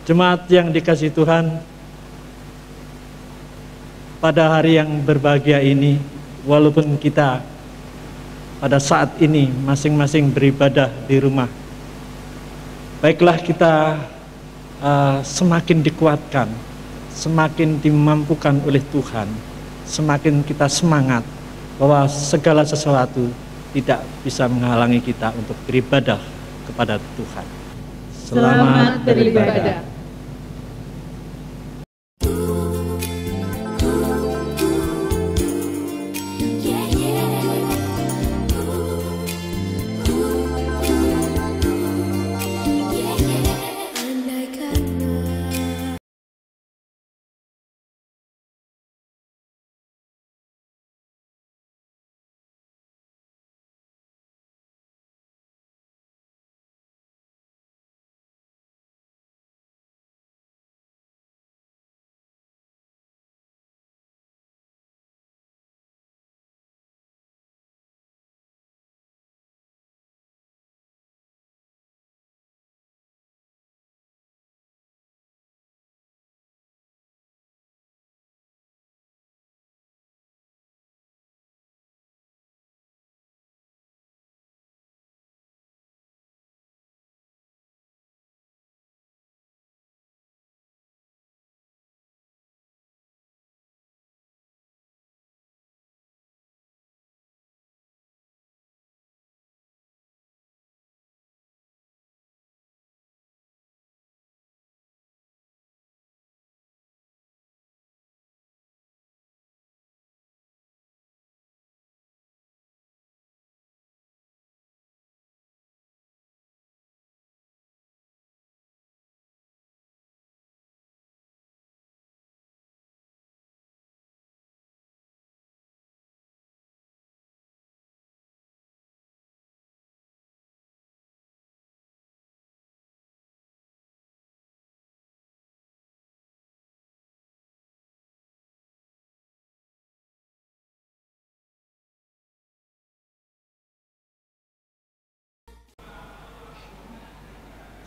Jemaat yang dikasihi Tuhan, pada hari yang berbahagia ini, walaupun kita pada saat ini masing-masing beribadah di rumah, baiklah kita semakin dikuatkan, semakin dimampukan oleh Tuhan, semakin kita semangat bahwa segala sesuatu tidak bisa menghalangi kita untuk beribadah kepada Tuhan. Selamat beribadah.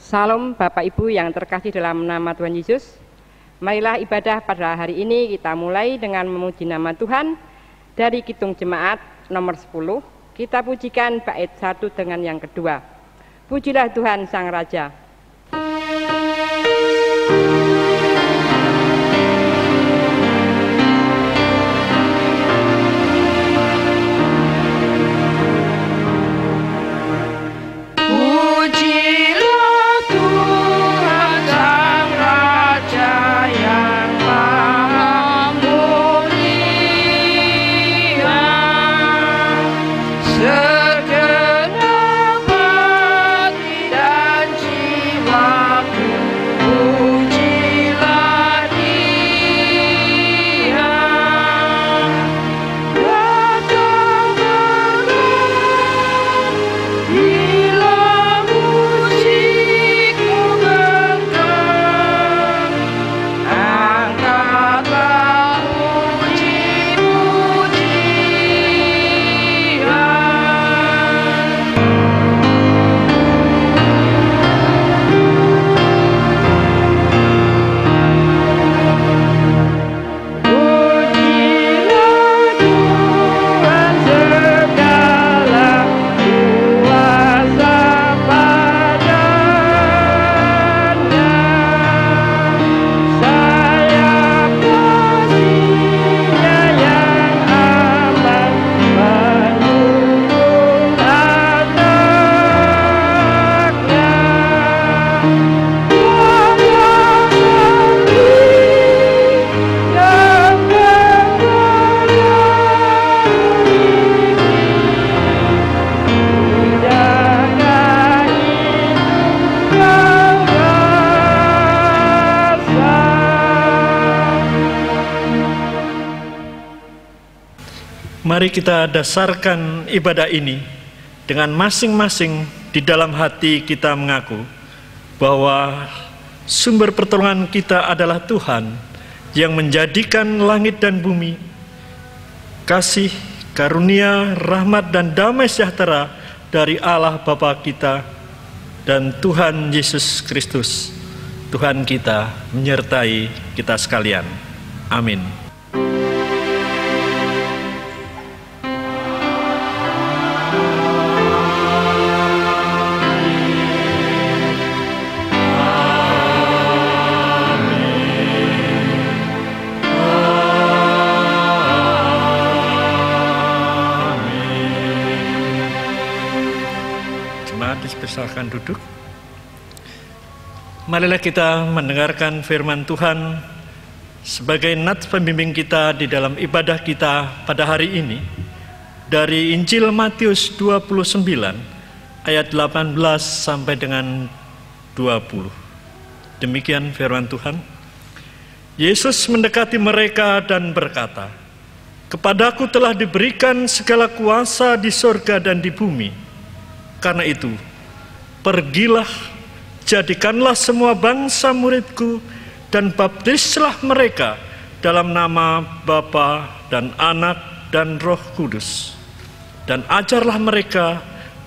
Salam Bapak Ibu yang terkasih dalam nama Tuhan Yesus. Marilah ibadah pada hari ini kita mulai dengan memuji nama Tuhan dari Kidung Jemaat nomor 10. Kita pujikan bait 1 dengan yang kedua. Pujilah Tuhan Sang Raja. Mari kita dasarkan ibadah ini dengan masing-masing di dalam hati kita mengaku bahwa sumber pertolongan kita adalah Tuhan yang menjadikan langit dan bumi, kasih, karunia, rahmat dan damai sejahtera dari Allah Bapa kita dan Tuhan Yesus Kristus. Tuhan kita menyertai kita sekalian. Amin. Silakan duduk. Marilah kita mendengarkan firman Tuhan sebagai nats pembimbing kita di dalam ibadah kita pada hari ini dari Injil Matius 29 ayat 18 sampai dengan 20. Demikian firman Tuhan. Yesus mendekati mereka dan berkata, "Kepadaku telah diberikan segala kuasa di sorga dan di bumi. Karena itu, pergilah, jadikanlah semua bangsa muridku, dan baptislah mereka dalam nama Bapa dan Anak dan Roh Kudus. Dan ajarlah mereka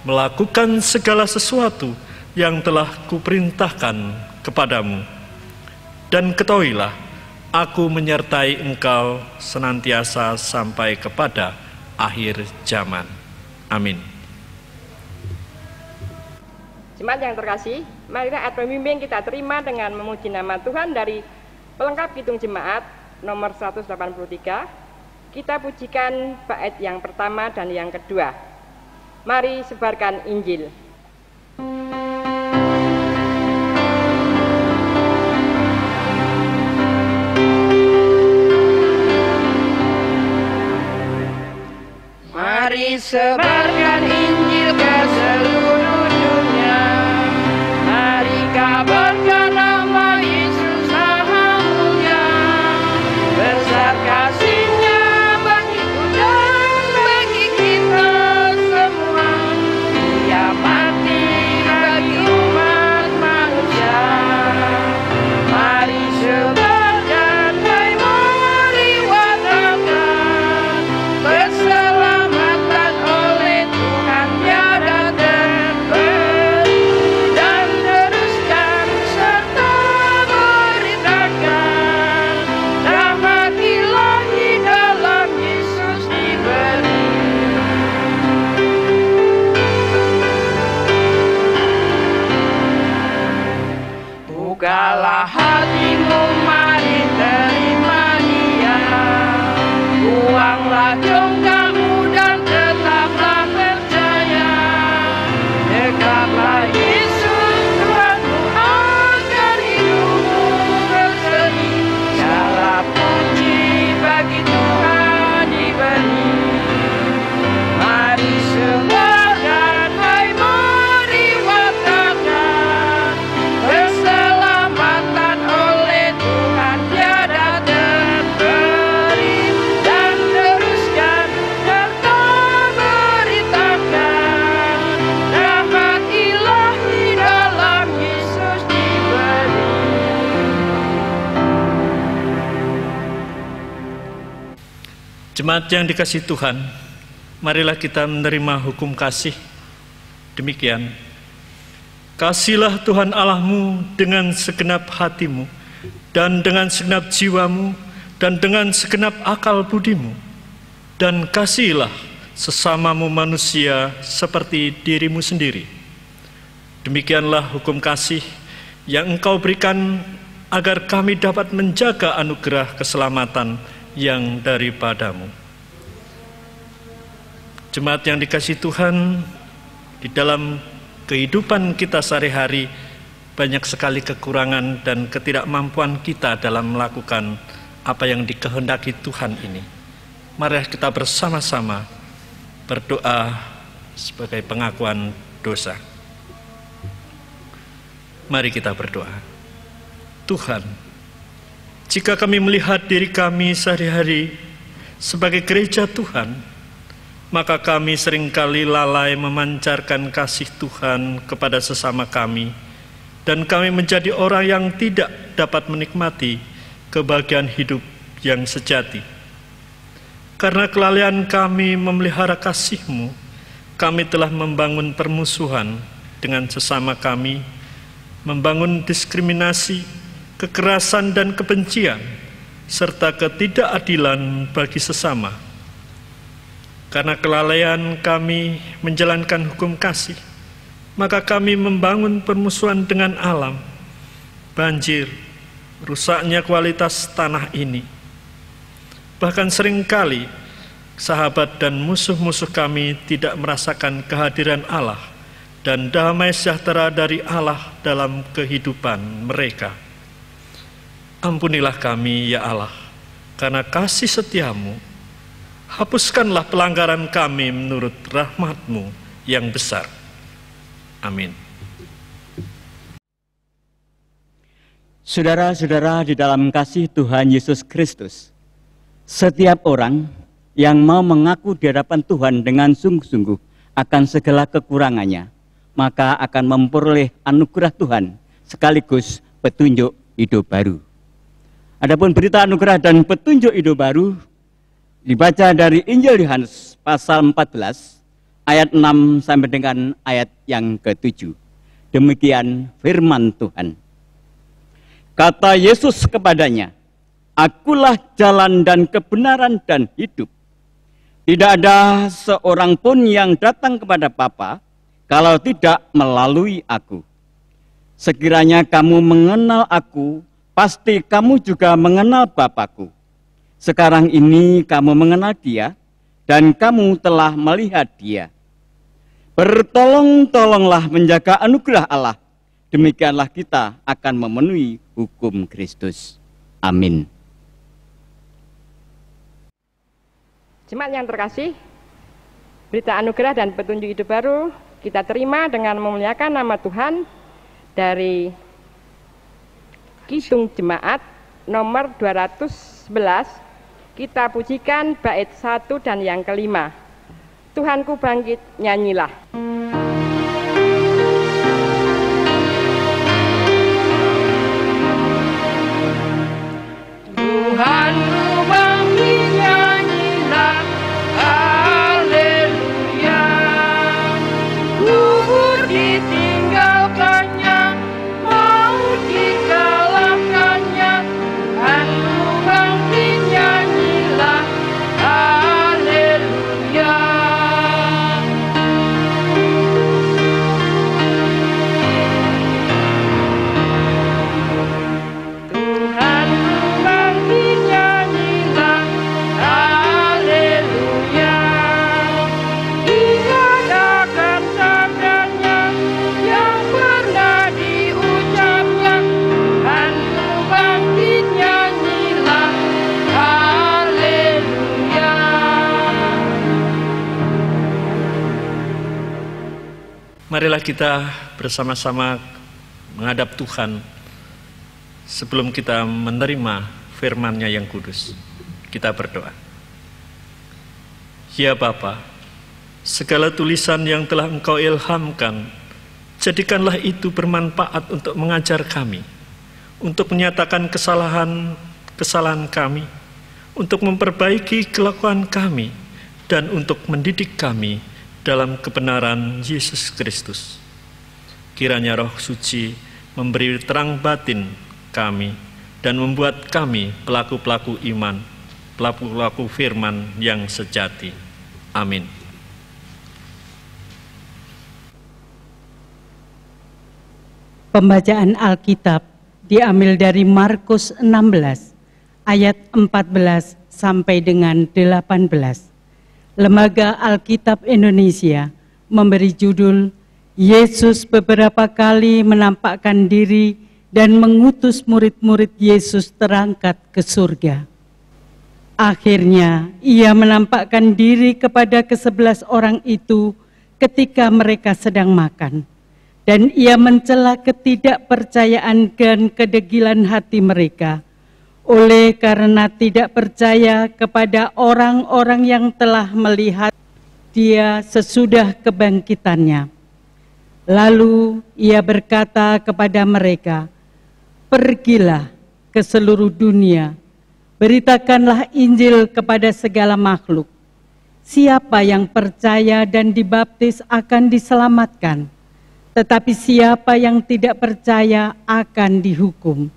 melakukan segala sesuatu yang telah kuperintahkan kepadamu. Dan ketahuilah, aku menyertai engkau senantiasa sampai kepada akhir zaman." Amin. Jemaat yang terkasih, marilah ayat pembimbing kita terima dengan memuji nama Tuhan dari pelengkap Kidung Jemaat nomor 183. Kita pujikan bait yang pertama dan yang kedua. Mari sebarkan Injil. Mari sebarkan Injil ke seluruh dunia. Mari kabarkan nama Yesus Maha Mulia. Besar kasih-Nya bagiku dan bagi kita semua. Dia mati bagi umat manusia. Mari sebarkan, hai mari wartakan keselamatan oleh Tuhan tiada terberi. Dan teruskan serta beritakan rahmat Ilahi dalam Yesus diberi. Bukalah hatimu, mari terima Dia. Buanglah congkakmu dan tetaplah percaya. Dekatlah Yesus Tuhanmu agar hidupmu berseri. Segala puji bagi Tuhan diberi. Mari sebarkan, hai mari wartakan keselamatan oleh Tuhan tiada terberi. Dan teruskan serta beritakan rahmat Ilahi dalam Yesus diberi. Jemaat yang dikasihi Tuhan, marilah kita menerima hukum kasih. Demikian, kasihilah Tuhan Allahmu dengan segenap hatimu, dan dengan segenap jiwamu, dan dengan segenap akal budimu. Dan kasihilah sesamamu manusia seperti dirimu sendiri. Demikianlah hukum kasih yang Engkau berikan agar kami dapat menjaga anugerah keselamatan yang daripadamu. Jemaat yang dikasihi Tuhan, di dalam kehidupan kita sehari-hari banyak sekali kekurangan dan ketidakmampuan kita dalam melakukan apa yang dikehendaki Tuhan ini. Mari kita bersama-sama berdoa sebagai pengakuan dosa. Mari kita berdoa. Tuhan, jika kami melihat diri kami sehari-hari sebagai gereja Tuhan, maka kami seringkali lalai memancarkan kasih Tuhan kepada sesama kami, dan kami menjadi orang yang tidak dapat menikmati kebahagiaan hidup yang sejati. Karena kelalaian kami memelihara kasih-Mu, kami telah membangun permusuhan dengan sesama kami, membangun diskriminasi, kekerasan dan kebencian, serta ketidakadilan bagi sesama. Karena kelalaian kami menjalankan hukum kasih, maka kami membangun permusuhan dengan alam, banjir, rusaknya kualitas tanah ini. Bahkan seringkali sahabat dan musuh-musuh kami tidak merasakan kehadiran Allah dan damai sejahtera dari Allah dalam kehidupan mereka. Ampunilah kami, ya Allah, karena kasih setiamu, hapuskanlah pelanggaran kami menurut rahmat-Mu yang besar. Amin. Saudara-saudara di dalam kasih Tuhan Yesus Kristus, setiap orang yang mau mengaku di hadapan Tuhan dengan sungguh-sungguh akan segala kekurangannya, maka akan memperoleh anugerah Tuhan sekaligus petunjuk hidup baru. Adapun berita anugerah dan petunjuk hidup baru dibaca dari Injil Yohanes pasal 14 ayat 6 sampai dengan ayat yang ke-7. Demikian firman Tuhan. Kata Yesus kepadanya, "Akulah jalan dan kebenaran dan hidup. Tidak ada seorang pun yang datang kepada Bapa kalau tidak melalui aku. Sekiranya kamu mengenal aku, pasti kamu juga mengenal Bapa-Ku. Sekarang ini kamu mengenal Dia dan kamu telah melihat Dia. Bertolong-tolonglah menjaga anugerah Allah. Demikianlah kita akan memenuhi hukum Kristus." Amin. Jemaat yang terkasih, berita anugerah dan petunjuk hidup baru kita terima dengan memuliakan nama Tuhan dari Kidung Jemaat nomor 211. Kita pujikan bait 1 dan yang kelima. Tuhanku bangkit, nyanyilah. Tuhanku bangkit, nyanyilah, haleluya. Kubur ditinggalkannya, maut dikalahkannya. Tuhanku bangkit, nyanyilah, haleluya. Marilah kita bersama-sama menghadap Tuhan sebelum kita menerima firman-Nya yang kudus. Kita berdoa. Ya Bapa, segala tulisan yang telah Engkau ilhamkan, jadikanlah itu bermanfaat untuk mengajar kami, untuk menyatakan kesalahan kami, untuk memperbaiki kelakuan kami, dan untuk mendidik kami dalam kebenaran Yesus Kristus. Kiranya Roh Suci memberi terang batin kami dan membuat kami pelaku-pelaku iman, pelaku-pelaku firman yang sejati. Amin. Pembacaan Alkitab diambil dari Markus 16 ayat 14 sampai dengan 18. Lembaga Alkitab Indonesia memberi judul Yesus beberapa kali menampakkan diri dan mengutus murid-murid Yesus terangkat ke surga. Akhirnya ia menampakkan diri kepada ke-11 orang itu ketika mereka sedang makan. Dan ia mencela ketidakpercayaan dan kedegilan hati mereka, oleh karena tidak percaya kepada orang-orang yang telah melihat Dia sesudah kebangkitannya. Lalu ia berkata kepada mereka, "Pergilah ke seluruh dunia, beritakanlah Injil kepada segala makhluk. Siapa yang percaya dan dibaptis akan diselamatkan, tetapi siapa yang tidak percaya akan dihukum.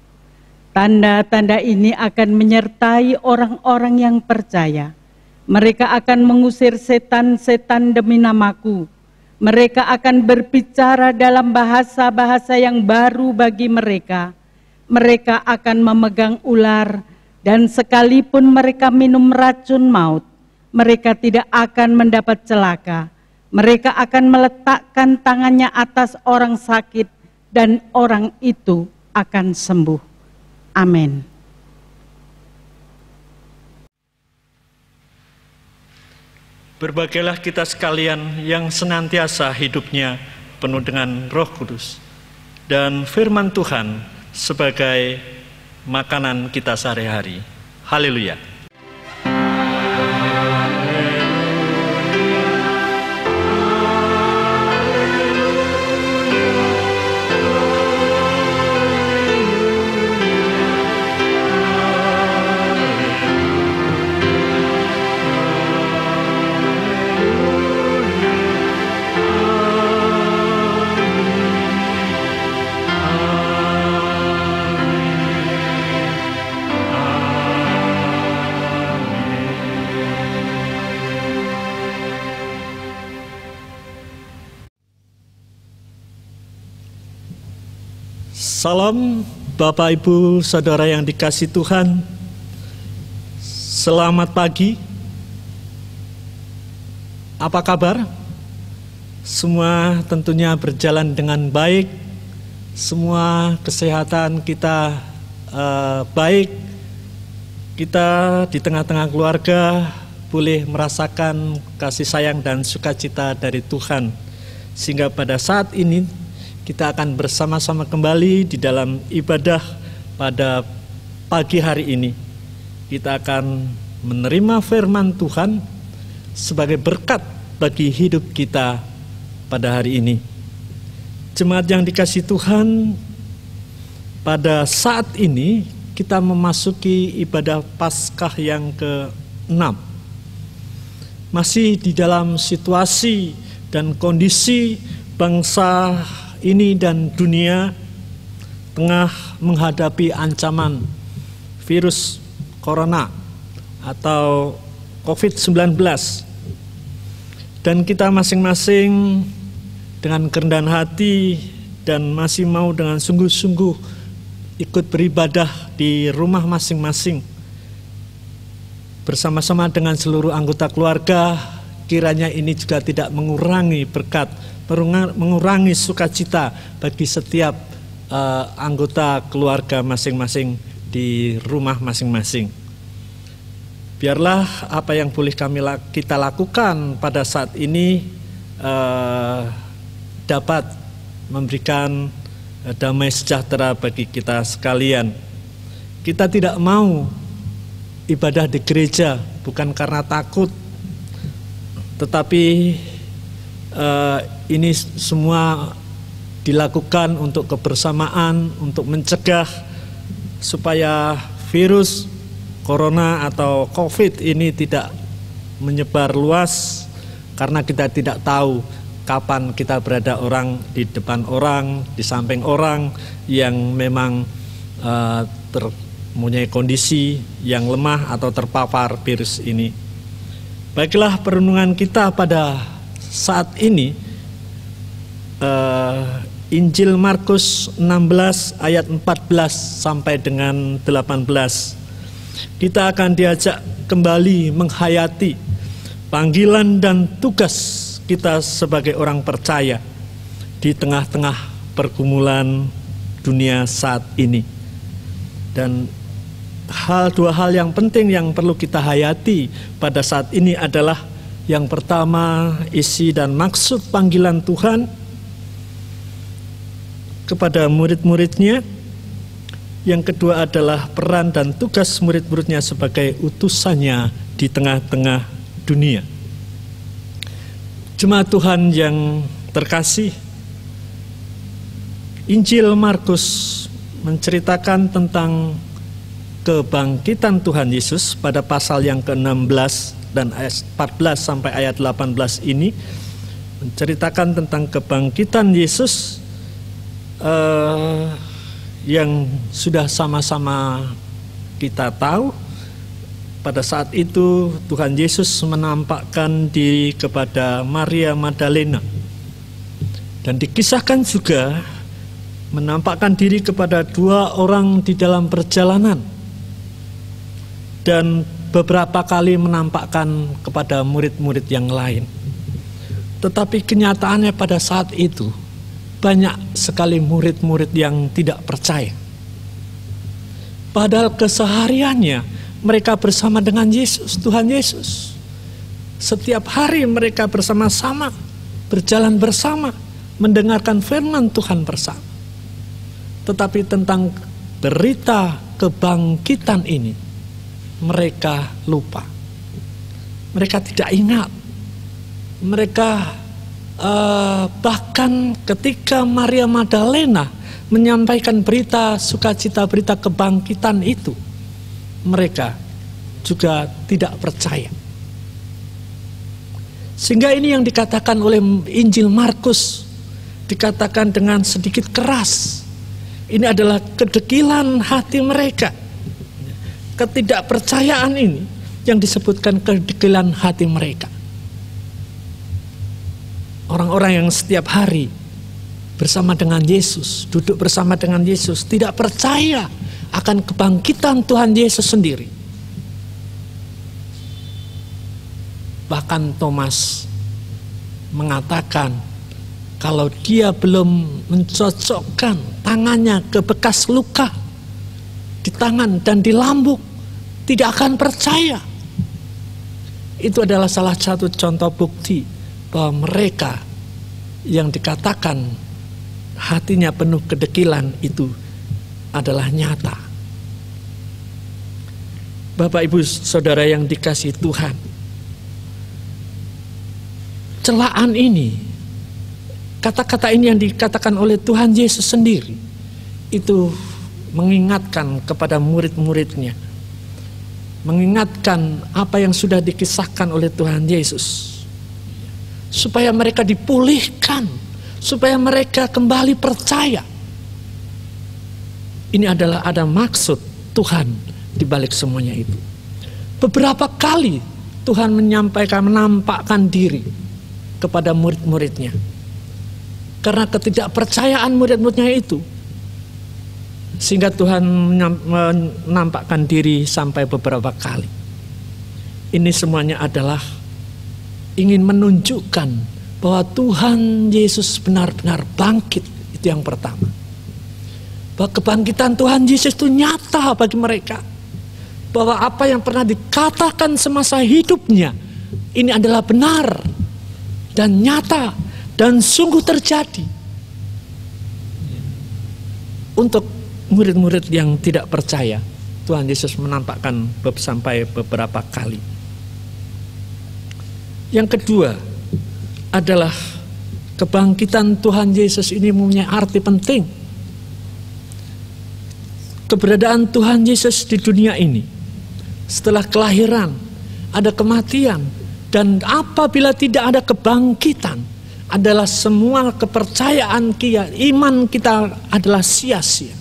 Tanda-tanda ini akan menyertai orang-orang yang percaya. Mereka akan mengusir setan-setan demi namaku. Mereka akan berbicara dalam bahasa-bahasa yang baru bagi mereka. Mereka akan memegang ular, dan sekalipun mereka minum racun maut, mereka tidak akan mendapat celaka. Mereka akan meletakkan tangannya atas orang sakit, dan orang itu akan sembuh. Amin. Berbahagialah kita sekalian yang senantiasa hidupnya penuh dengan Roh Kudus, dan firman Tuhan sebagai makanan kita sehari-hari. Haleluya. Salam Bapak Ibu Saudara yang dikasihi Tuhan. Selamat pagi. Apa kabar? Semua tentunya berjalan dengan baik. Semua kesehatan kita baik. Kita di tengah-tengah keluarga boleh merasakan kasih sayang dan sukacita dari Tuhan. Sehingga pada saat ini kita akan bersama-sama kembali di dalam ibadah pada pagi hari ini. Kita akan menerima firman Tuhan sebagai berkat bagi hidup kita pada hari ini. Jemaat yang dikasihi Tuhan, pada saat ini kita memasuki ibadah Paskah yang ke-6. Masih di dalam situasi dan kondisi bangsa ini dan dunia tengah menghadapi ancaman virus corona atau COVID-19. Dan kita masing-masing dengan kerendahan hati dan masih mau dengan sungguh-sungguh ikut beribadah di rumah masing-masing bersama-sama dengan seluruh anggota keluarga. Kiranya ini juga tidak mengurangi berkat, mengurangi sukacita bagi setiap anggota keluarga masing-masing di rumah masing-masing. Biarlah apa yang boleh kita lakukan pada saat ini dapat memberikan damai sejahtera bagi kita sekalian. Kita tidak mau ibadah di gereja bukan karena takut, tetapi ini semua dilakukan untuk kebersamaan, untuk mencegah supaya virus corona atau COVID ini tidak menyebar luas, karena kita tidak tahu kapan kita berada orang di depan orang, di samping orang yang memang mempunyai kondisi yang lemah atau terpapar virus ini. Baiklah, perenungan kita pada saat ini Injil Markus 16 ayat 14 sampai dengan 18. Kita akan diajak kembali menghayati panggilan dan tugas kita sebagai orang percaya di tengah-tengah pergumulan dunia saat ini. Dan dua hal yang penting yang perlu kita hayati pada saat ini adalah yang pertama, isi dan maksud panggilan Tuhan kepada murid-muridnya. Yang kedua adalah peran dan tugas murid-muridnya sebagai utusannya di tengah-tengah dunia. Jemaat Tuhan yang terkasih, Injil Markus menceritakan tentang kebangkitan Tuhan Yesus pada pasal yang ke-16 dan ayat 14 sampai ayat 18 ini menceritakan tentang kebangkitan Yesus yang sudah sama-sama kita tahu. Pada saat itu Tuhan Yesus menampakkan diri kepada Maria Magdalena, dan dikisahkan juga menampakkan diri kepada 2 orang di dalam perjalanan, dan beberapa kali menampakkan kepada murid-murid yang lain. Tetapi kenyataannya pada saat itu banyak sekali murid-murid yang tidak percaya. Padahal kesehariannya mereka bersama dengan Yesus, Tuhan Yesus. Setiap hari mereka bersama-sama, berjalan bersama, mendengarkan firman Tuhan bersama. Tetapi tentang berita kebangkitan ini, mereka lupa. Mereka tidak ingat. Mereka bahkan ketika Maria Magdalena menyampaikan berita sukacita, berita kebangkitan itu, mereka juga tidak percaya. Sehingga ini yang dikatakan oleh Injil Markus, dikatakan dengan sedikit keras. Ini adalah kedegilan hati mereka. Ketidakpercayaan ini yang disebutkan kedegilan hati mereka. Orang-orang yang setiap hari bersama dengan Yesus, duduk bersama dengan Yesus, tidak percaya akan kebangkitan Tuhan Yesus sendiri. Bahkan Thomas mengatakan kalau dia belum mencocokkan tangannya ke bekas luka di tangan dan di lambung, tidak akan percaya. Itu adalah salah satu contoh bukti bahwa mereka yang dikatakan hatinya penuh kedegilan itu adalah nyata. Bapak, Ibu, Saudara yang dikasihi Tuhan, celaan ini, kata-kata ini yang dikatakan oleh Tuhan Yesus sendiri, itu mengingatkan kepada murid-muridnya, mengingatkan apa yang sudah dikisahkan oleh Tuhan Yesus, supaya mereka dipulihkan, supaya mereka kembali percaya. Ini adalah ada maksud Tuhan di balik semuanya itu. Beberapa kali Tuhan menampakkan diri kepada murid-muridnya. Karena ketidakpercayaan murid-muridnya itu, sehingga Tuhan menampakkan diri sampai beberapa kali. Ini semuanya adalah ingin menunjukkan bahwa Tuhan Yesus benar-benar bangkit. Itu yang pertama. Bahwa kebangkitan Tuhan Yesus itu nyata bagi mereka. Bahwa apa yang pernah dikatakan semasa hidupnya, ini adalah benar dan nyata dan sungguh terjadi. Untuk murid-murid yang tidak percaya, Tuhan Yesus menampakkan sampai beberapa kali. Yang kedua adalah kebangkitan Tuhan Yesus ini mempunyai arti penting. Keberadaan Tuhan Yesus di dunia ini, setelah kelahiran, ada kematian, dan apabila tidak ada kebangkitan, adalah semua kepercayaan kita, iman kita adalah sia-sia.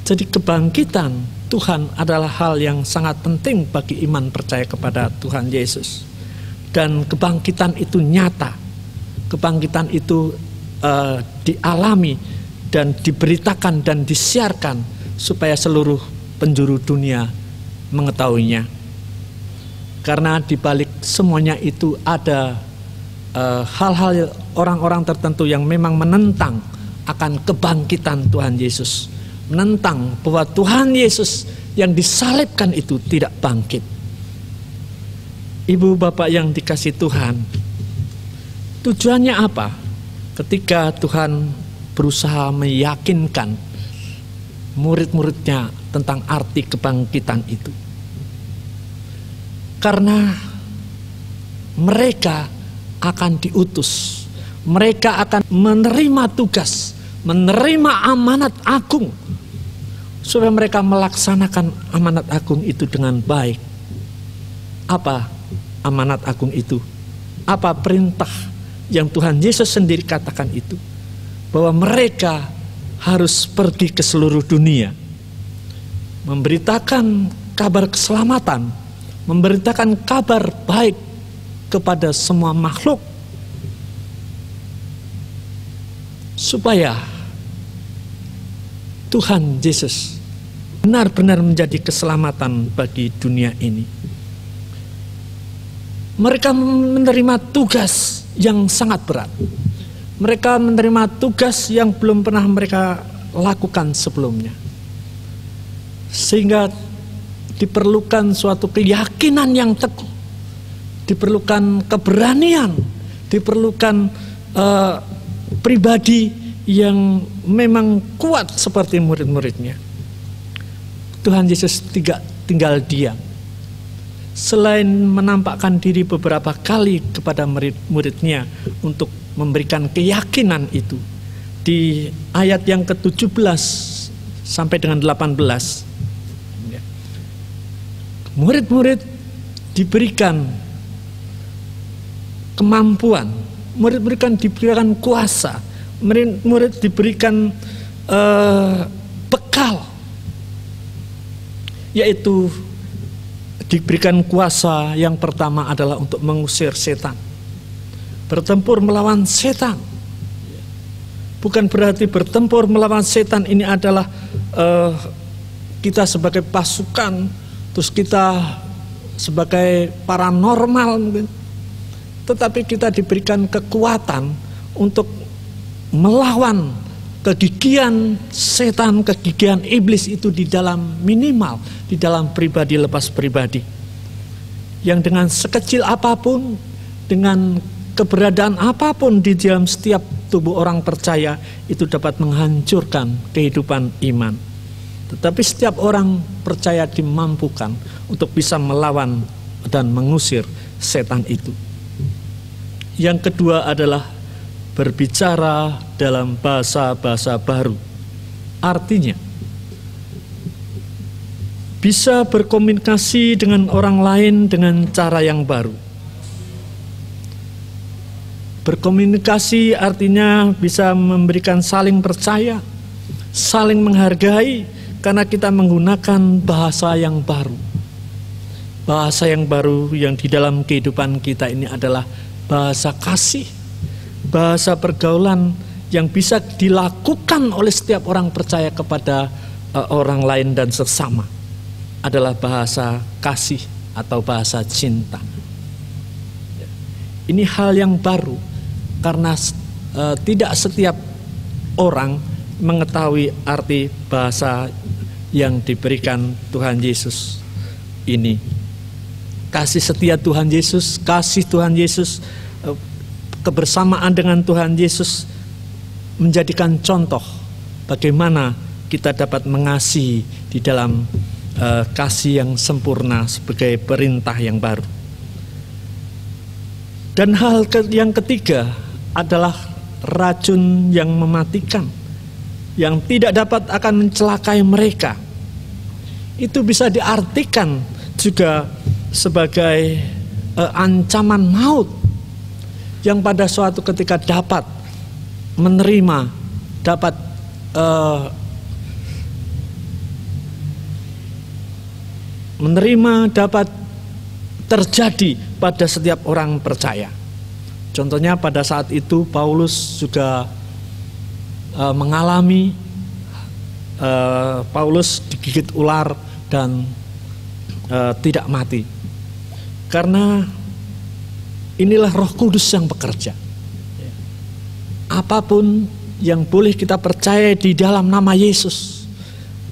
Jadi kebangkitan Tuhan adalah hal yang sangat penting bagi iman percaya kepada Tuhan Yesus. Dan kebangkitan itu nyata. Kebangkitan itu dialami dan diberitakan dan disiarkan supaya seluruh penjuru dunia mengetahuinya. Karena di balik semuanya itu ada hal-hal orang-orang tertentu yang memang menentang akan kebangkitan Tuhan Yesus. Menentang bahwa Tuhan Yesus yang disalibkan itu tidak bangkit. Ibu bapak yang dikasihi Tuhan, tujuannya apa? Ketika Tuhan berusaha meyakinkan murid-muridnya tentang arti kebangkitan itu. Karena mereka akan diutus, mereka akan menerima tugas, menerima amanat agung, supaya mereka melaksanakan amanat agung itu dengan baik. Apa amanat agung itu? apa perintah yang Tuhan Yesus sendiri katakan itu, bahwa mereka harus pergi ke seluruh dunia, memberitakan kabar keselamatan, memberitakan kabar baik kepada semua makhluk, supaya Tuhan Yesus benar-benar menjadi keselamatan bagi dunia ini. Mereka menerima tugas yang sangat berat. Mereka menerima tugas yang belum pernah mereka lakukan sebelumnya. Sehingga diperlukan suatu keyakinan yang teguh, diperlukan keberanian, diperlukan pribadi yang memang kuat seperti murid-muridnya. Tuhan Yesus tidak tinggal diam. Selain menampakkan diri beberapa kali kepada murid-muridnya untuk memberikan keyakinan itu, di ayat yang ke-17 sampai dengan 18, murid-murid diberikan kemampuan, murid-murid diberikan kuasa, murid diberikan bekal, yaitu diberikan kuasa yang pertama adalah untuk mengusir setan, bertempur melawan setan. Bukan berarti bertempur melawan setan ini adalah kita sebagai pasukan, terus kita sebagai paranormal mungkin. Tetapi kita diberikan kekuatan untuk melawan kegigihan setan, kegigihan iblis itu di dalam minimal, di dalam pribadi lepas pribadi. Yang dengan sekecil apapun, dengan keberadaan apapun di dalam setiap tubuh orang percaya, itu dapat menghancurkan kehidupan iman. Tetapi setiap orang percaya dimampukan untuk bisa melawan dan mengusir setan itu. Yang kedua adalah berbicara dalam bahasa-bahasa baru. Artinya, bisa berkomunikasi dengan orang lain dengan cara yang baru. Berkomunikasi artinya bisa memberikan saling percaya, saling menghargai, karena kita menggunakan bahasa yang baru. Bahasa yang baru yang di dalam kehidupan kita ini adalah bahasa kasih, bahasa pergaulan yang bisa dilakukan oleh setiap orang percaya kepada orang lain dan sesama, adalah bahasa kasih atau bahasa cinta. Ini hal yang baru karena tidak setiap orang mengetahui arti bahasa yang diberikan Tuhan Yesus ini. Kasih setia Tuhan Yesus, kasih Tuhan Yesus, kebersamaan dengan Tuhan Yesus menjadikan contoh bagaimana kita dapat mengasihi di dalam kasih yang sempurna sebagai perintah yang baru. Dan hal yang ketiga adalah racun yang mematikan, yang tidak dapat akan mencelakai mereka. Itu bisa diartikan juga sebagai ancaman maut yang pada suatu ketika dapat menerima, dapat dapat terjadi pada setiap orang percaya. Contohnya pada saat itu Paulus juga mengalami, Paulus digigit ular dan tidak mati. Karena inilah Roh Kudus yang bekerja. Apapun yang boleh kita percaya di dalam nama Yesus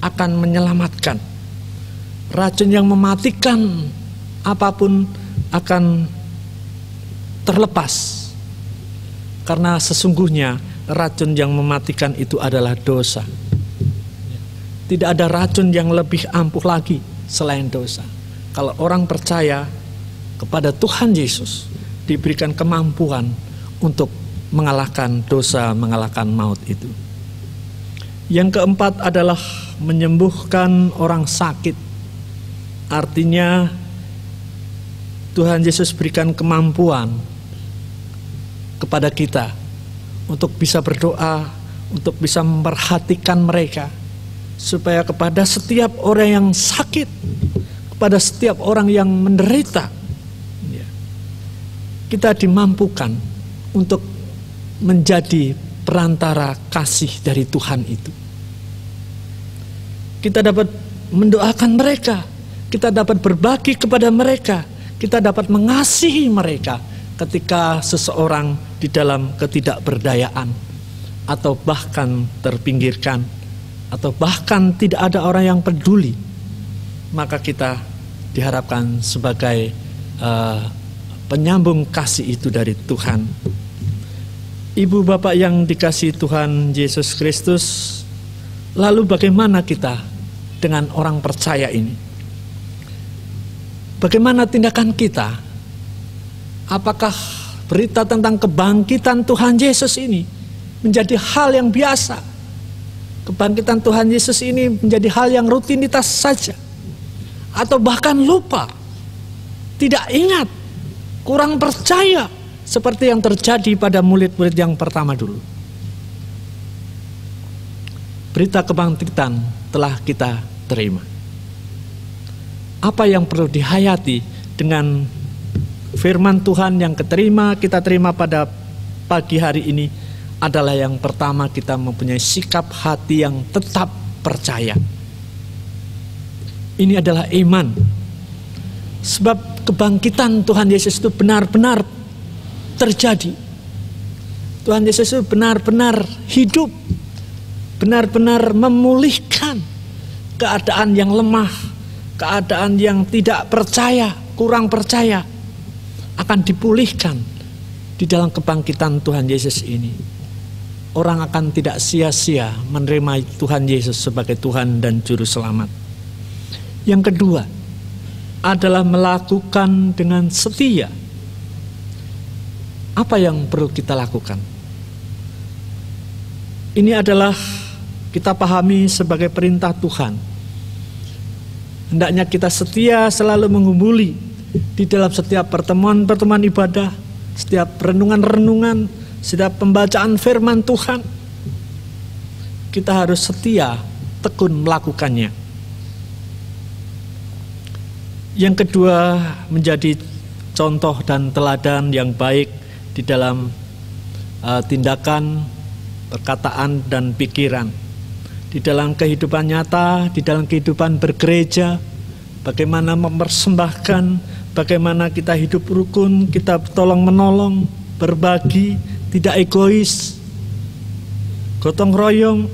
akan menyelamatkan. Racun yang mematikan apapun akan terlepas. Karena sesungguhnya racun yang mematikan itu adalah dosa. Tidak ada racun yang lebih ampuh lagi selain dosa. Kalau orang percaya kepada Tuhan Yesus, diberikan kemampuan untuk mengalahkan dosa, mengalahkan maut itu. Yang keempat adalah menyembuhkan orang sakit. Artinya Tuhan Yesus berikan kemampuan kepada kita untuk bisa berdoa, untuk bisa memperhatikan mereka, supaya kepada setiap orang yang sakit, kepada setiap orang yang menderita, kita dimampukan untuk menjadi perantara kasih dari Tuhan itu. Kita dapat mendoakan mereka, kita dapat berbagi kepada mereka, kita dapat mengasihi mereka ketika seseorang di dalam ketidakberdayaan, atau bahkan terpinggirkan, atau bahkan tidak ada orang yang peduli. Maka kita diharapkan sebagai penyambung kasih itu dari Tuhan. Ibu bapak yang dikasihi Tuhan Yesus Kristus, lalu bagaimana kita dengan orang percaya ini? Bagaimana tindakan kita? Apakah berita tentang kebangkitan Tuhan Yesus ini menjadi hal yang biasa? Kebangkitan Tuhan Yesus ini menjadi hal yang rutinitas saja, atau bahkan lupa, tidak ingat, kurang percaya, seperti yang terjadi pada murid-murid yang pertama dulu. Berita kebangkitan telah kita terima. Apa yang perlu dihayati dengan firman Tuhan yang kita terima pada pagi hari ini adalah yang pertama, kita mempunyai sikap hati yang tetap percaya. Ini adalah iman. Sebab kebangkitan Tuhan Yesus itu benar-benar terjadi. Tuhan Yesus itu benar-benar hidup, benar-benar memulihkan keadaan yang lemah, keadaan yang tidak percaya, kurang percaya, akan dipulihkan di dalam kebangkitan Tuhan Yesus ini. Orang akan tidak sia-sia menerima Tuhan Yesus sebagai Tuhan dan Juru Selamat. Yang kedua adalah melakukan dengan setia. Apa yang perlu kita lakukan? Ini adalah kita pahami sebagai perintah Tuhan. Hendaknya kita setia selalu mengumpuli di dalam setiap pertemuan-pertemuan ibadah, setiap renungan-renungan, setiap pembacaan firman Tuhan. Kita harus setia, tekun melakukannya. Yang kedua, menjadi contoh dan teladan yang baik di dalam tindakan, perkataan, dan pikiran. Di dalam kehidupan nyata, di dalam kehidupan bergereja, bagaimana mempersembahkan, bagaimana kita hidup rukun, kita tolong menolong, berbagi, tidak egois, gotong royong.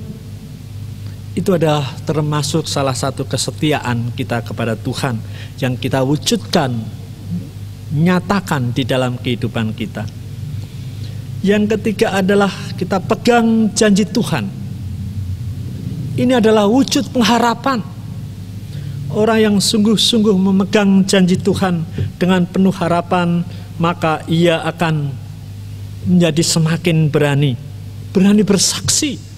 Itu adalah termasuk salah satu kesetiaan kita kepada Tuhan yang kita wujudkan, nyatakan di dalam kehidupan kita. Yang ketiga adalah kita pegang janji Tuhan. Ini adalah wujud pengharapan. Orang yang sungguh-sungguh memegang janji Tuhan dengan penuh harapan, maka ia akan menjadi semakin berani bersaksi.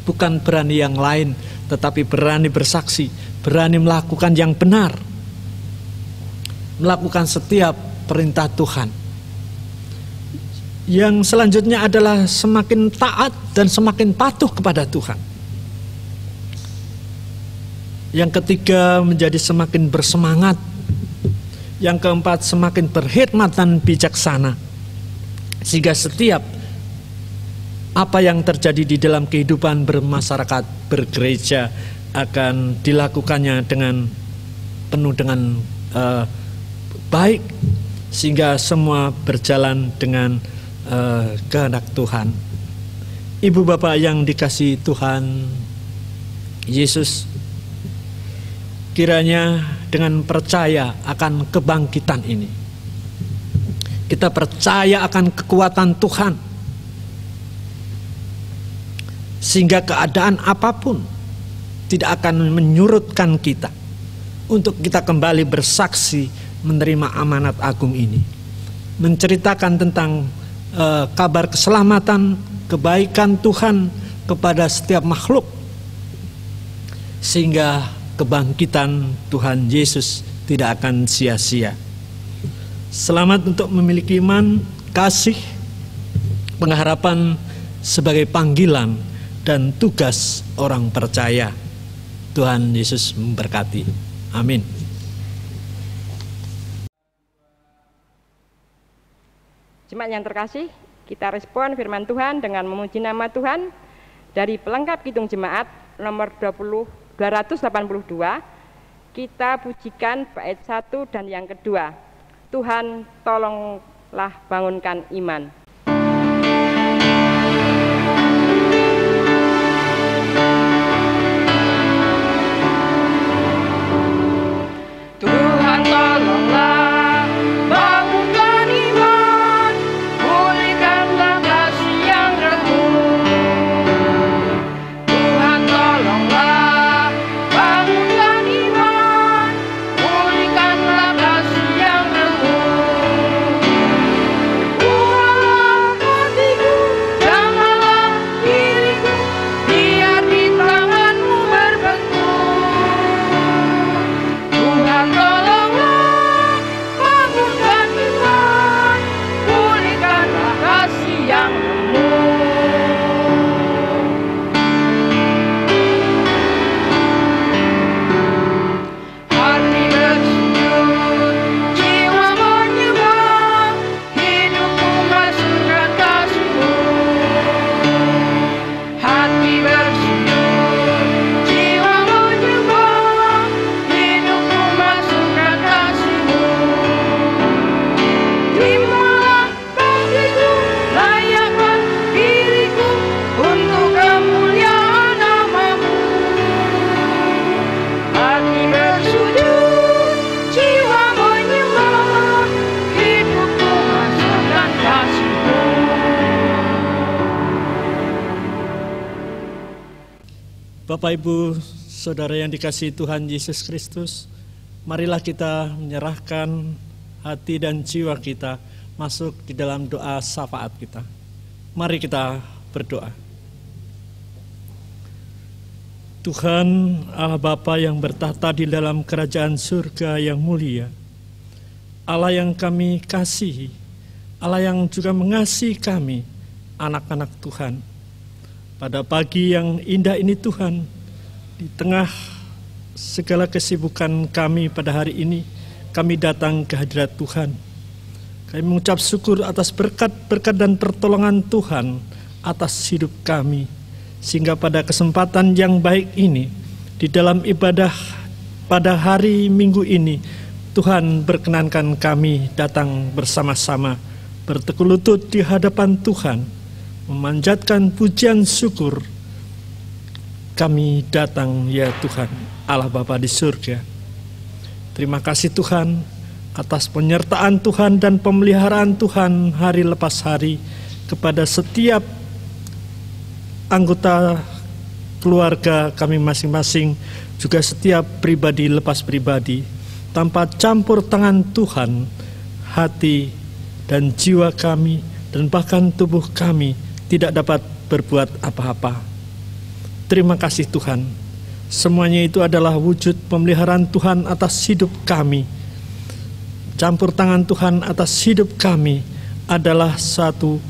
Bukan berani yang lain, tetapi berani bersaksi, berani melakukan yang benar, melakukan setiap perintah Tuhan. Yang selanjutnya adalah semakin taat dan semakin patuh kepada Tuhan. Yang ketiga, menjadi semakin bersemangat. Yang keempat, semakin berhikmat dan bijaksana, sehingga setiap apa yang terjadi di dalam kehidupan bermasyarakat, bergereja, akan dilakukannya dengan penuh dengan baik, sehingga semua berjalan dengan kehendak Tuhan. Ibu bapak yang dikasihi Tuhan Yesus, kiranya dengan percaya akan kebangkitan ini, kita percaya akan kekuatan Tuhan, sehingga keadaan apapun tidak akan menyurutkan kita untuk kita kembali bersaksi menerima amanat agung ini, menceritakan tentang kabar keselamatan, kebaikan Tuhan kepada setiap makhluk, sehingga kebangkitan Tuhan Yesus tidak akan sia-sia. Selamat untuk memiliki iman, kasih, pengharapan sebagai panggilan dan tugas orang percaya. Tuhan Yesus memberkati. Amin. Jemaat yang terkasih, kita respon firman Tuhan dengan memuji nama Tuhan dari pelengkap Kidung Jemaat nomor 282. Kita pujikan bait 1 dan yang kedua. Tuhan tolonglah bangunkan iman. Tuhan tolonglah bangunkan iman, pulihkanlah kasih yang remuk. Tuhan tolonglah bangunkan iman, pulihkanlah kasih yang remuk. Ubahlah hatiku, jamahlah diriku, biar di tanganmu berbentuk. Tuhan tolonglah bangunkan iman, pulihkanlah kasih yang remuk. Hati bersujud, jiwa menyembah, hidupku masukkan kasih-Mu. Hati bersujud, jiwa menyembah, hidupku masukkan kasih-Mu. Terimalah bagiku, layakkan diriku untuk kemuliaan nama-Mu. Hati bersujud, jiwa menyembah, hidupku masukkan kasih-Mu. Bapak, Ibu, Saudara yang dikasihi Tuhan Yesus Kristus, marilah kita menyerahkan hati dan jiwa kita masuk di dalam doa syafaat kita. Mari kita berdoa. Tuhan Allah Bapa yang bertahta di dalam kerajaan surga yang mulia, Allah yang kami kasihi, Allah yang juga mengasihi kami, anak-anak Tuhan. Pada pagi yang indah ini Tuhan, di tengah segala kesibukan kami pada hari ini, kami datang ke hadirat Tuhan. Kami mengucap syukur atas berkat-berkat dan pertolongan Tuhan atas hidup kami. Sehingga pada kesempatan yang baik ini, di dalam ibadah pada hari Minggu ini, Tuhan berkenankan kami datang bersama-sama, bertekuk lutut di hadapan Tuhan, memanjatkan pujian syukur. Kami datang ya Tuhan, Allah Bapa di surga. Terima kasih Tuhan atas penyertaan Tuhan dan pemeliharaan Tuhan hari lepas hari kepada setiap anggota keluarga kami masing-masing, juga setiap pribadi lepas pribadi. Tanpa campur tangan Tuhan, hati dan jiwa kami dan bahkan tubuh kami tidak dapat berbuat apa-apa. Terima kasih Tuhan. Semuanya itu adalah wujud pemeliharaan Tuhan atas hidup kami. Campur tangan Tuhan atas hidup kami adalah satu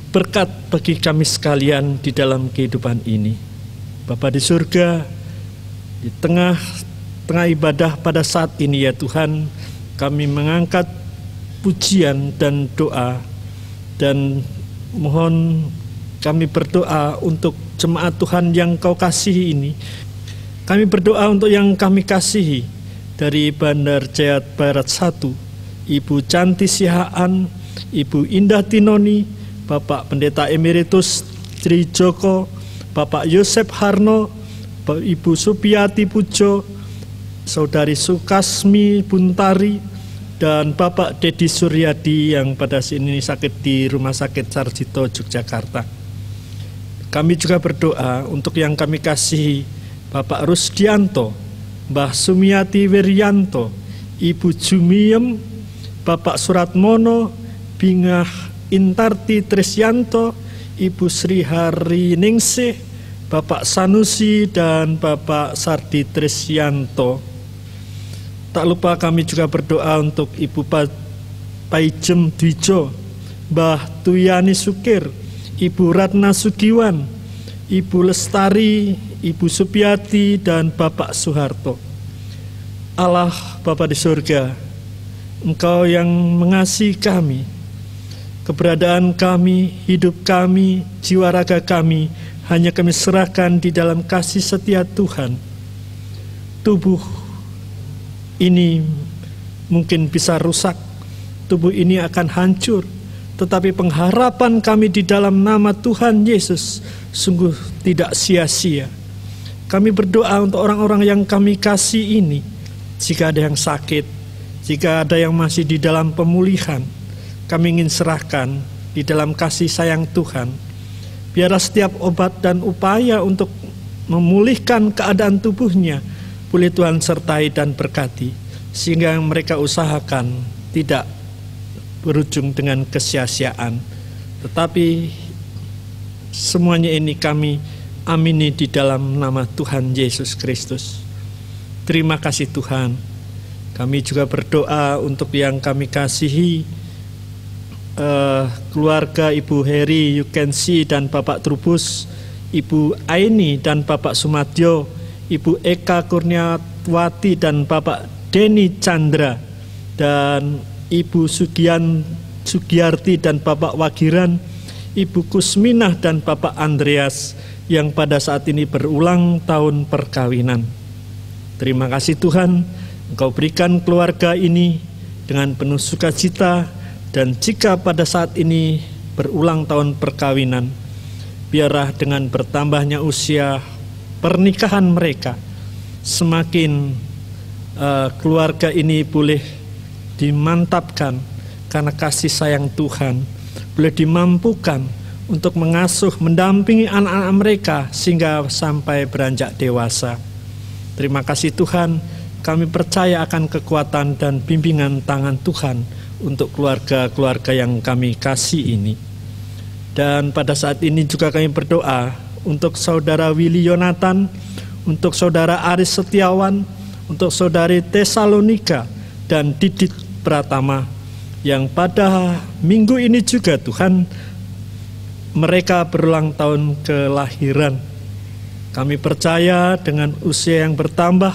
berkat bagi kami sekalian di dalam kehidupan ini. Bapa di surga, di tengah ibadah pada saat ini ya Tuhan, kami mengangkat pujian dan doa, dan mohon kami berdoa untuk jemaat Tuhan yang Kau kasihi ini. Kami berdoa untuk yang kami kasihi dari Bandar Jaya Barat 1, Ibu Canti Sihaan, Ibu Indah Tinoni, Bapak Pendeta Emeritus Tri Joko, Bapak Yosep Harno, Ibu Supiati Pujo, Saudari Sukasmi Buntari, dan Bapak Dedi Suryadi yang pada saat ini sakit di Rumah Sakit Sarjito, Yogyakarta. Kami juga berdoa untuk yang kami kasihi, Bapak Rusdianto, Mbah Sumiati Wiryanto, Ibu Jumiem, Bapak Suratmono, Bingah Intarti Trisyanto, Ibu Sri Hari Ningsih, Bapak Sanusi, dan Bapak Sardi Trisyanto. Tak lupa kami juga berdoa untuk Ibu Paijem Dwijo, Mbah Tuyani Sukir, Ibu Ratna Sugiwan, Ibu Lestari, Ibu Supiati, dan Bapak Soeharto. Allah Bapa di surga, Engkau yang mengasihi kami, keberadaan kami, hidup kami, jiwa raga kami, hanya kami serahkan di dalam kasih setia Tuhan. Tubuh ini mungkin bisa rusak, tubuh ini akan hancur, tetapi pengharapan kami di dalam nama Tuhan Yesus sungguh tidak sia-sia. Kami berdoa untuk orang-orang yang kami kasih ini, jika ada yang sakit, jika ada yang masih di dalam pemulihan, kami ingin serahkan di dalam kasih sayang Tuhan. Biarlah setiap obat dan upaya untuk memulihkan keadaan tubuhnya boleh Tuhan sertai dan berkati, sehingga yang mereka usahakan tidak berujung dengan kesia-siaan. Tetapi semuanya ini kami amini di dalam nama Tuhan Yesus Kristus. Terima kasih Tuhan. Kami juga berdoa untuk yang kami kasihi, keluarga Ibu Heri Yukensi dan Bapak Trubus, Ibu Aini dan Bapak Sumadyo, Ibu Eka Kurniawati dan Bapak Deni Chandra, dan Ibu Sugiyarti dan Bapak Wagiran, Ibu Kusminah dan Bapak Andreas yang pada saat ini berulang tahun perkawinan. Terima kasih Tuhan, Engkau berikan keluarga ini dengan penuh sukacita, dan jika pada saat ini berulang tahun perkawinan, biarlah dengan bertambahnya usia pernikahan mereka, semakin keluarga ini boleh dimantapkan karena kasih sayang Tuhan, boleh dimampukan untuk mengasuh, mendampingi anak-anak mereka sehingga sampai beranjak dewasa. Terima kasih Tuhan, kami percaya akan kekuatan dan bimbingan tangan Tuhan untuk keluarga-keluarga yang kami kasih ini. Dan pada saat ini juga kami berdoa untuk Saudara Willy Yonatan, untuk Saudara Aris Setiawan, untuk Saudari Tesalonika dan Didit Pratama, yang pada minggu ini juga Tuhan mereka berulang tahun kelahiran. Kami percaya dengan usia yang bertambah,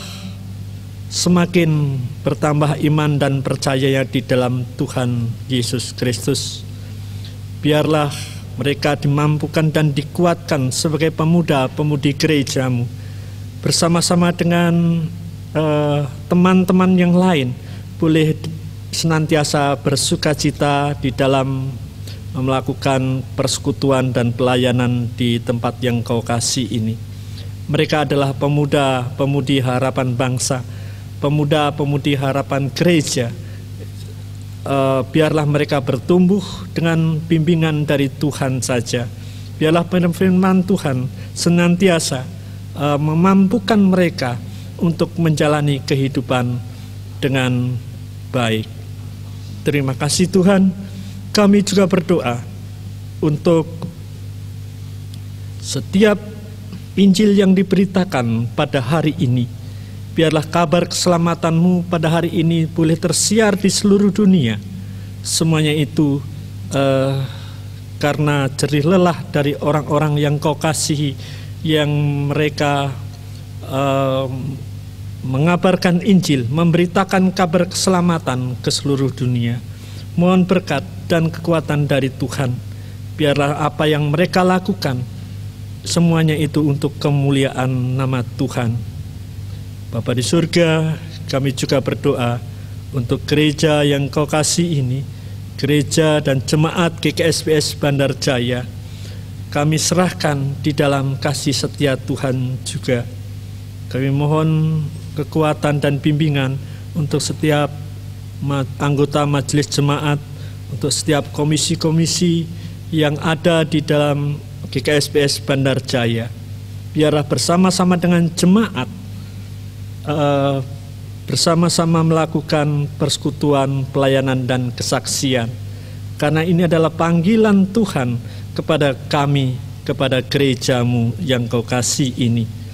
semakin bertambah iman dan percaya di dalam Tuhan Yesus Kristus. Biarlah mereka dimampukan dan dikuatkan sebagai pemuda-pemudi gerejamu, bersama-sama dengan teman-teman yang lain, boleh senantiasa bersukacita di dalam melakukan persekutuan dan pelayanan di tempat yang Kau kasih ini. Mereka adalah pemuda-pemudi harapan bangsa, pemuda-pemudi harapan gereja. Biarlah mereka bertumbuh dengan bimbingan dari Tuhan saja. Biarlah firman Tuhan senantiasa memampukan mereka untuk menjalani kehidupan dengan baik. Terima kasih Tuhan. Kami juga berdoa untuk setiap Injil yang diberitakan pada hari ini. Biarlah kabar keselamatan-Mu pada hari ini boleh tersiar di seluruh dunia. Semuanya itu karena jerih lelah dari orang-orang yang Kau kasihi, yang mereka mengabarkan Injil, memberitakan kabar keselamatan ke seluruh dunia. Mohon berkat dan kekuatan dari Tuhan. Biarlah apa yang mereka lakukan, semuanya itu untuk kemuliaan nama Tuhan. Bapa di surga, kami juga berdoa untuk gereja yang Kau kasih ini, gereja dan jemaat GKSPS Bandar Jaya. Kami serahkan di dalam kasih setia Tuhan juga. Kami mohon kekuatan dan bimbingan untuk setiap anggota majelis jemaat, untuk setiap komisi-komisi yang ada di dalam GKSPS Bandar Jaya. Biarlah bersama-sama dengan jemaat, bersama-sama melakukan persekutuan, pelayanan, dan kesaksian. Karena ini adalah panggilan Tuhan kepada kami, kepada gereja-Mu yang Kau kasih ini.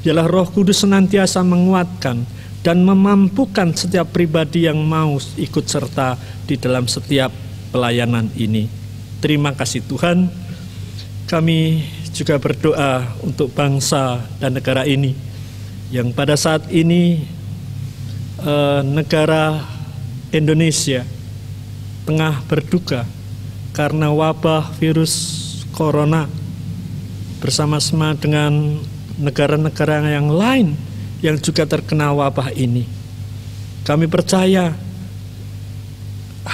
Biarlah Roh Kudus senantiasa menguatkan dan memampukan setiap pribadi yang mau ikut serta di dalam setiap pelayanan ini. Terima kasih Tuhan. Kami juga berdoa untuk bangsa dan negara ini yang pada saat ini negara Indonesia tengah berduka karena wabah virus corona bersama-sama dengan negara-negara yang lain yang juga terkena wabah ini. Kami percaya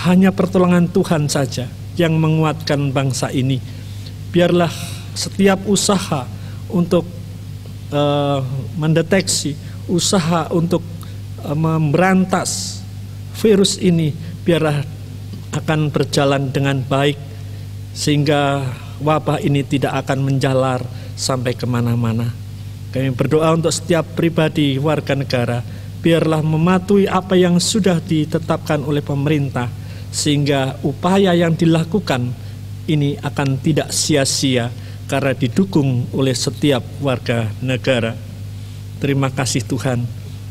hanya pertolongan Tuhan saja yang menguatkan bangsa ini. Biarlah setiap usaha untuk mendeteksi, usaha untuk memberantas virus ini, biarlah akan berjalan dengan baik, sehingga wabah ini tidak akan menjalar sampai kemana-mana. Kami berdoa untuk setiap pribadi warga negara, biarlah mematuhi apa yang sudah ditetapkan oleh pemerintah, sehingga upaya yang dilakukan ini akan tidak sia-sia karena didukung oleh setiap warga negara. Terima kasih Tuhan.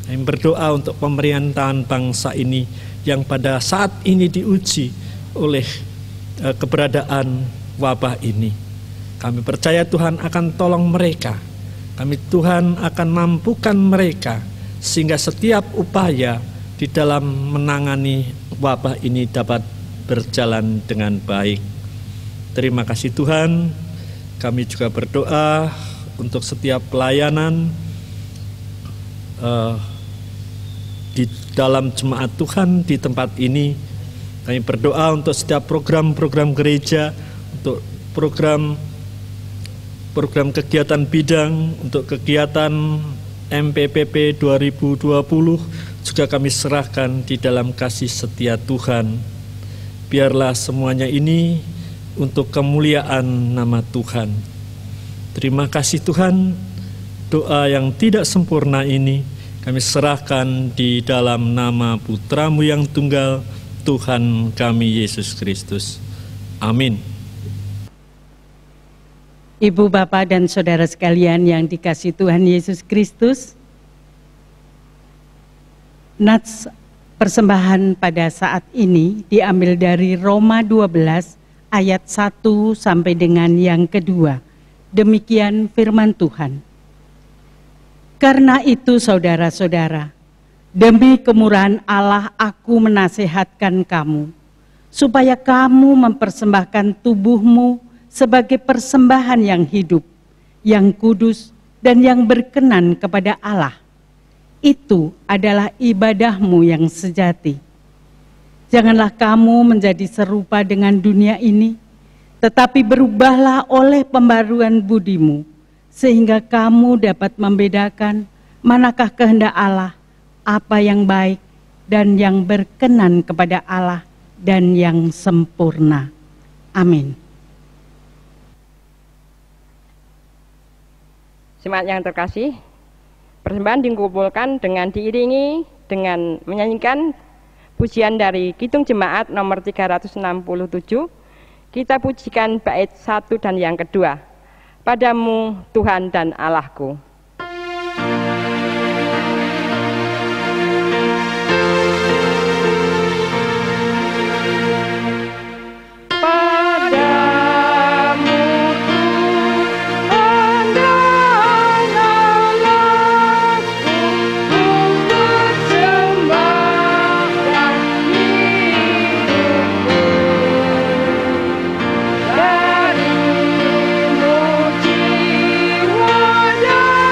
Kami berdoa untuk pemerintahan bangsa ini yang pada saat ini diuji oleh keberadaan wabah ini. Kami percaya Tuhan akan tolong mereka. Tuhan akan mampukan mereka sehingga setiap upaya di dalam menangani wabah ini dapat berjalan dengan baik. Terima kasih Tuhan. Kami juga berdoa untuk setiap pelayanan di dalam jemaat Tuhan di tempat ini. Kami berdoa untuk setiap program-program gereja, untuk program kegiatan bidang, untuk kegiatan MPPP 2020 juga kami serahkan di dalam kasih setia Tuhan. Biarlah semuanya ini untuk kemuliaan nama Tuhan. Terima kasih Tuhan. Doa yang tidak sempurna ini kami serahkan di dalam nama Putra-Mu yang tunggal, Tuhan kami Yesus Kristus. Amin. Ibu, Bapak, dan Saudara sekalian yang dikasihi Tuhan Yesus Kristus, nats persembahan pada saat ini diambil dari Roma 12 ayat 1 sampai dengan yang kedua. Demikian firman Tuhan. Karena itu saudara-saudara, demi kemurahan Allah aku menasihatkan kamu, supaya kamu mempersembahkan tubuhmu sebagai persembahan yang hidup, yang kudus, dan yang berkenan kepada Allah. Itu adalah ibadahmu yang sejati. Janganlah kamu menjadi serupa dengan dunia ini, tetapi berubahlah oleh pembaruan budimu, sehingga kamu dapat membedakan manakah kehendak Allah, apa yang baik dan yang berkenan kepada Allah dan yang sempurna. Amin. Jemaat yang terkasih, persembahan dikumpulkan dengan diiringi dengan menyanyikan pujian dari Kidung Jemaat nomor 367. Kita pujikan bait 1 dan yang kedua. Padamu Tuhan dan Allahku. Darimu jiwa dan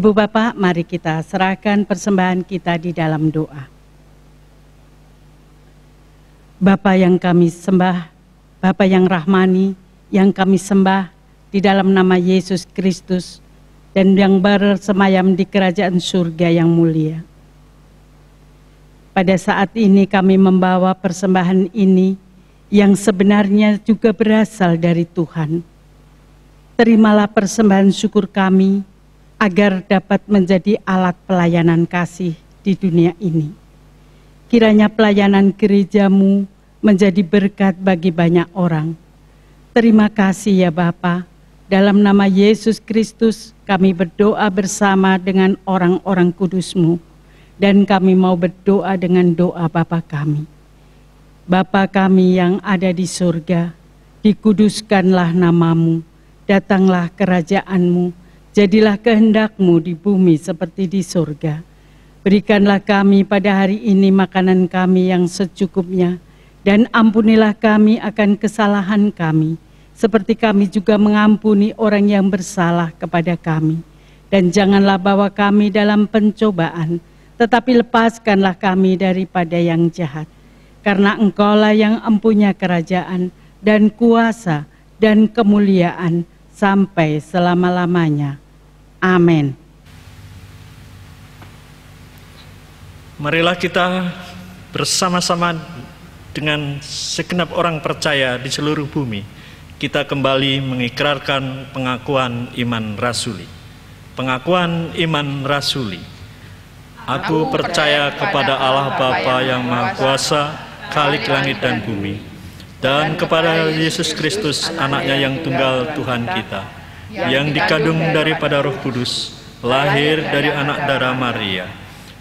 Ibu Bapak, mari kita serahkan persembahan kita di dalam doa. Bapa yang kami sembah, Bapa yang rahmani, yang kami sembah di dalam nama Yesus Kristus dan yang bersemayam di kerajaan surga yang mulia. Pada saat ini kami membawa persembahan ini yang sebenarnya juga berasal dari Tuhan. Terimalah persembahan syukur kami agar dapat menjadi alat pelayanan kasih di dunia ini. Kiranya pelayanan gerejamu menjadi berkat bagi banyak orang. Terima kasih ya Bapa. Dalam nama Yesus Kristus kami berdoa bersama dengan orang-orang kudus-Mu. Dan kami mau berdoa dengan doa Bapa kami. Bapa kami yang ada di surga, dikuduskanlah nama-Mu, datanglah kerajaan-Mu, jadilah kehendak-Mu di bumi seperti di surga. Berikanlah kami pada hari ini makanan kami yang secukupnya, dan ampunilah kami akan kesalahan kami, seperti kami juga mengampuni orang yang bersalah kepada kami. Dan janganlah bawa kami dalam pencobaan, tetapi lepaskanlah kami daripada yang jahat. Karena Engkaulah yang empunya kerajaan dan kuasa dan kemuliaan sampai selama-lamanya. Amin. Marilah kita bersama-sama dengan segenap orang percaya di seluruh bumi, kita kembali mengikrarkan pengakuan iman rasuli. Pengakuan iman rasuli. Aku percaya kepada Allah Bapa yang Maha Kuasa, Khalik langit dan bumi, dan kepada Yesus Kristus, anaknya yang tunggal Tuhan kita, yang dikandung daripada Roh Kudus, lahir dari anak darah Maria,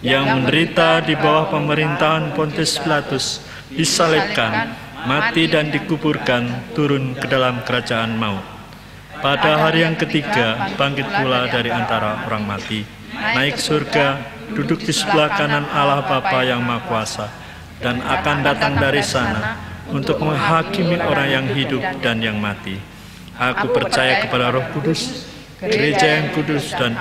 yang menderita di bawah pemerintahan Pontius Pilatus, disalibkan, mati dan dikuburkan, turun ke dalam kerajaan maut. Pada hari yang ketiga, bangkit pula dari antara orang mati, naik surga, duduk di sebelah kanan Allah Bapa yang Maha Kuasa, dan akan datang dari sana untuk menghakimi orang yang hidup dan yang mati. Aku percaya kepada Roh Kudus, gereja yang kudus dan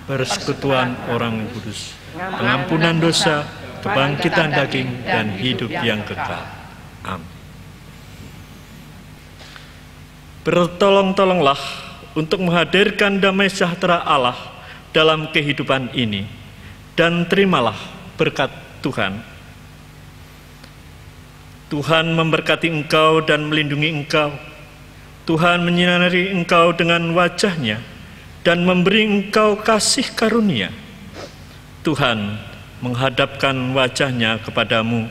persekutuan orang kudus, pengampunan dosa, kebangkitan daging, dan hidup yang kekal. Amin. Bertolong-tolonglah untuk menghadirkan damai sejahtera Allah dalam kehidupan ini, dan terimalah berkat Tuhan. Tuhan memberkati engkau dan melindungi engkau. Tuhan menyinari engkau dengan wajah-Nya dan memberi engkau kasih karunia. Tuhan menghadapkan wajah-Nya kepadamu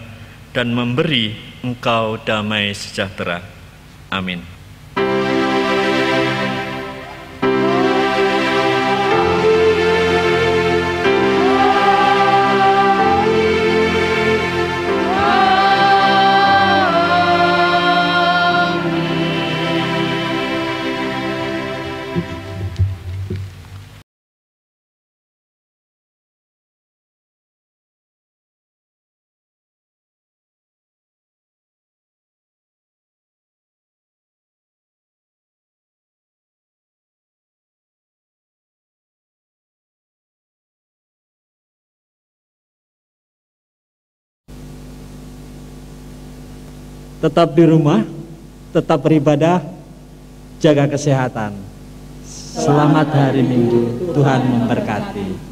dan memberi engkau damai sejahtera. Amin. Tetap di rumah, tetap beribadah, jaga kesehatan. Selamat hari Minggu, Tuhan memberkati.